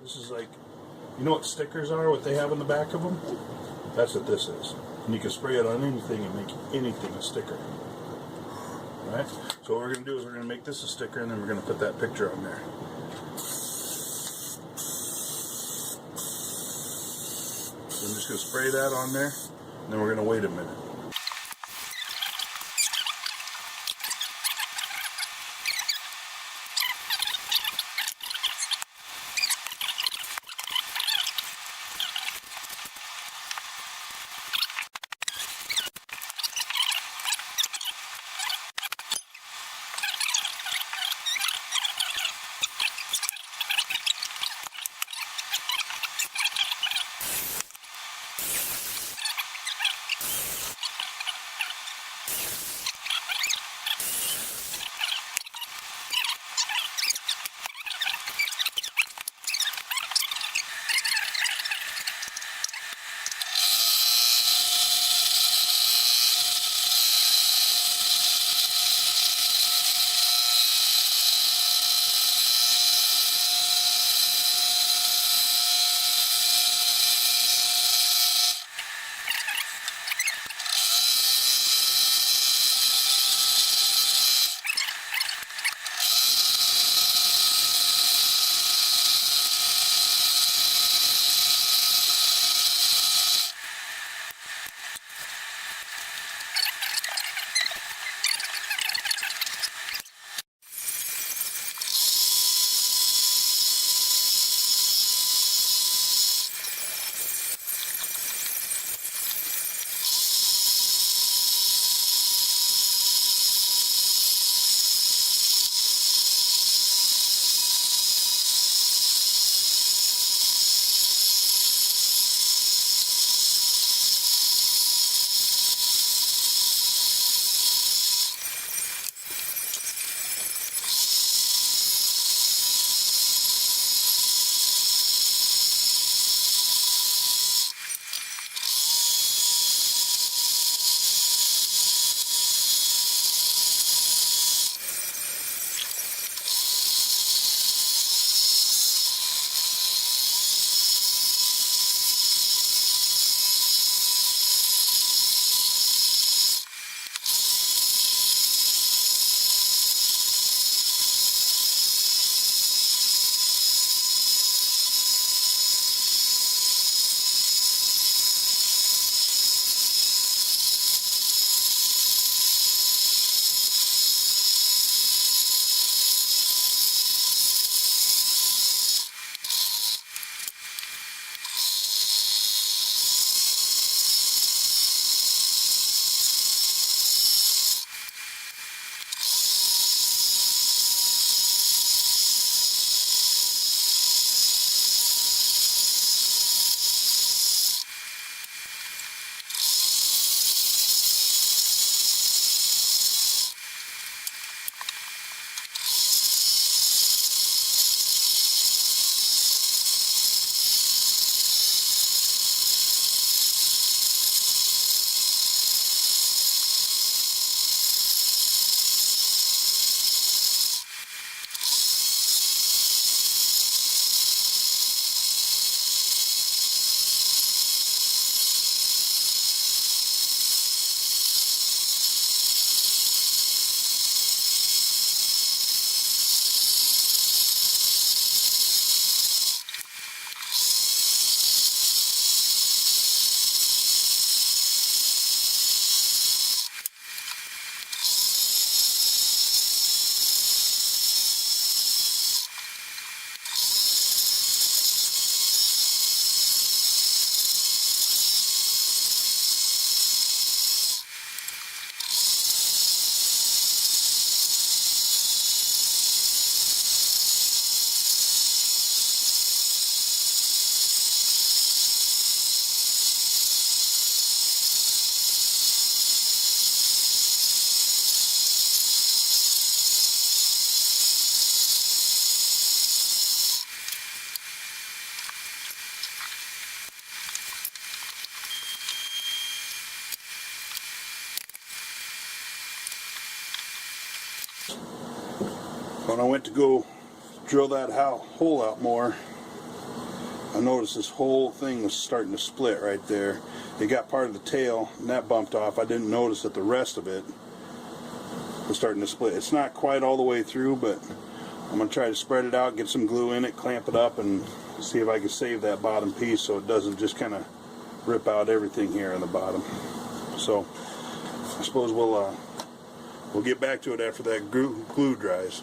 This is like, you know what stickers are, what they have on the back of them? That's what this is. And you can spray it on anything and make anything a sticker. Right? So what we're going to do is we're going to make this a sticker, and then we're going to put that picture on there. So I'm just going to spray that on there, and then we're going to wait a minute. When I went to go drill that hole out more, I noticed this whole thing was starting to split right there. It got part of the tail, and that bumped off. I didn't notice that the rest of it was starting to split. It's not quite all the way through, but I'm going to try to spread it out, get some glue in it, clamp it up, and see if I can save that bottom piece so it doesn't just kind of rip out everything here in the bottom. So I suppose we'll get back to it after that glue dries.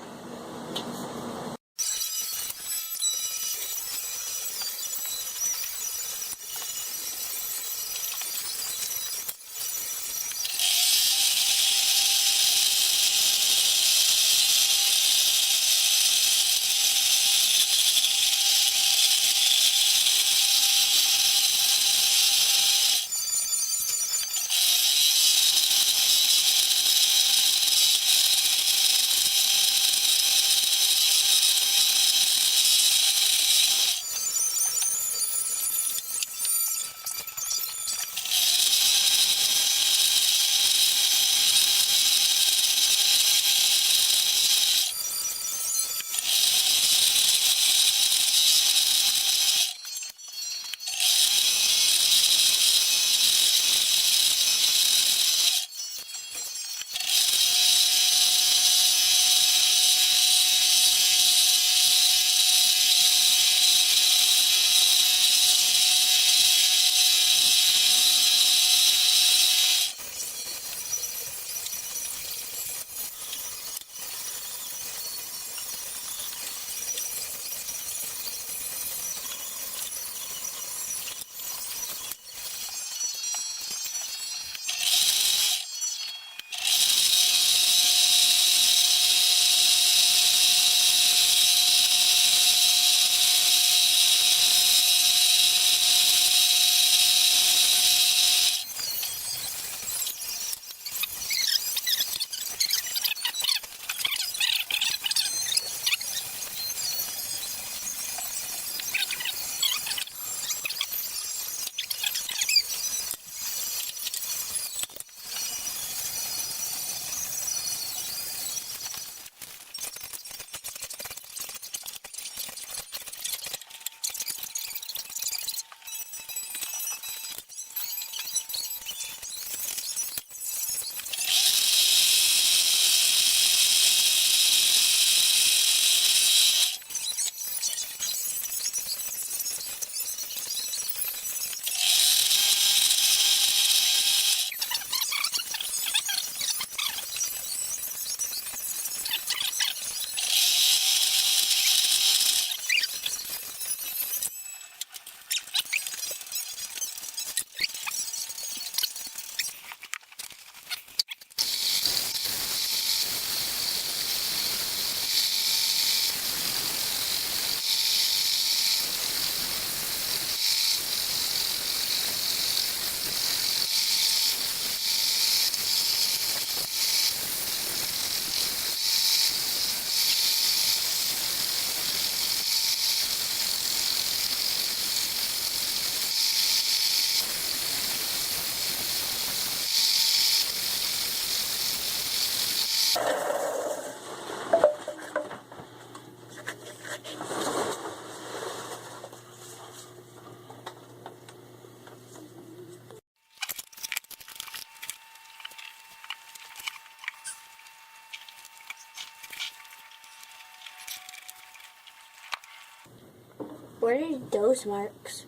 Where are those marks?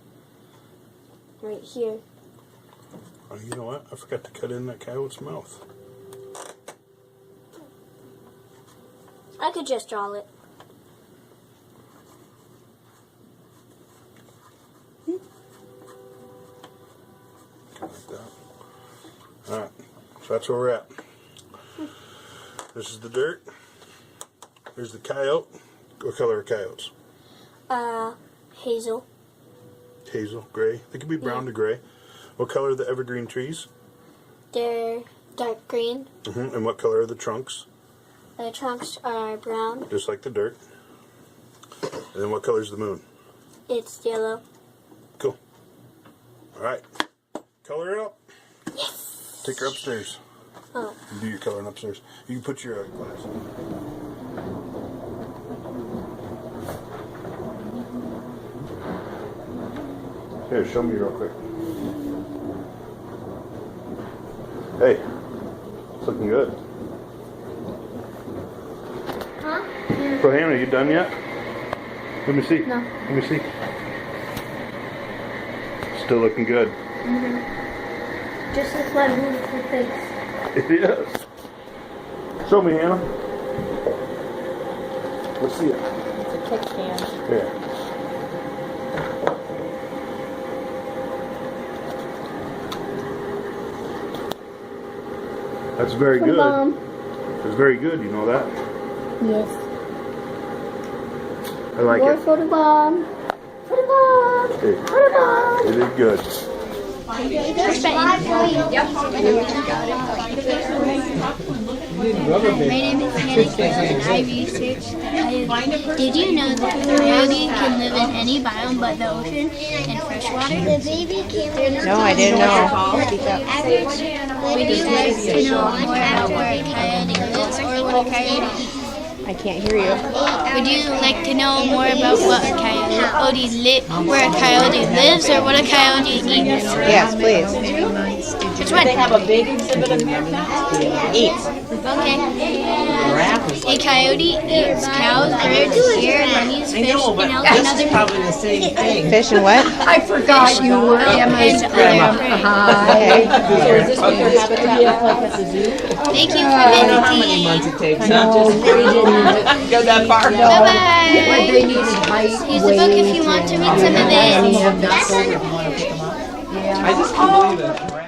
Right here. Oh, you know what? I forgot to cut in that coyote's mouth. I could just draw it. Like that. Alright, so that's where we're at. This is the dirt. Here's the coyote. What color are coyotes? Hazel. Hazel, gray. They could be brown to gray. What color are the evergreen trees? They're dark green. And what color are the trunks? The trunks are brown. Just like the dirt. And then what color is the moon? It's yellow. Cool. Alright. Color it up. Yes. Take her upstairs. Oh. You do your coloring upstairs. You can put your glasses on. Here, show me real quick. Hey, it's looking good. Huh? So, Hannah, are you done yet? Let me see. No. Let me see. Still looking good. Just like my beautiful face. It is. Show me, Hannah. Let's see it. It's a kickstand. Here. That's very good. Mom. It's very good, you know that? Yes. I like More it. for the bomb. For the bomb. Hey, For the bomb. it is good. My name is Hannah and I research coyote. Did you know that coyote can live in any biome but the ocean and freshwater? No, I didn't know. Would you like to know more about where a coyote lives or what a coyote eats? I can't hear you. Would you like to know more about what a coyote where a coyote lives or what a coyote eats? Yes, please. Which one? They have a big exhibit in here. Eats. Okay. A coyote eats cows, birds, deer, bunnies, I fish, know, and but other this is prey. probably the same thing. Fish and what? I forgot you were Emma's And grandma. other prey. Okay. So is this what their habitat looks like at the zoo? Thank you I don't know how for many months visiting. it takes. Not just go that far. But Bye-bye. they needed height, Use the book if you want to read some of it. I just can't believe it.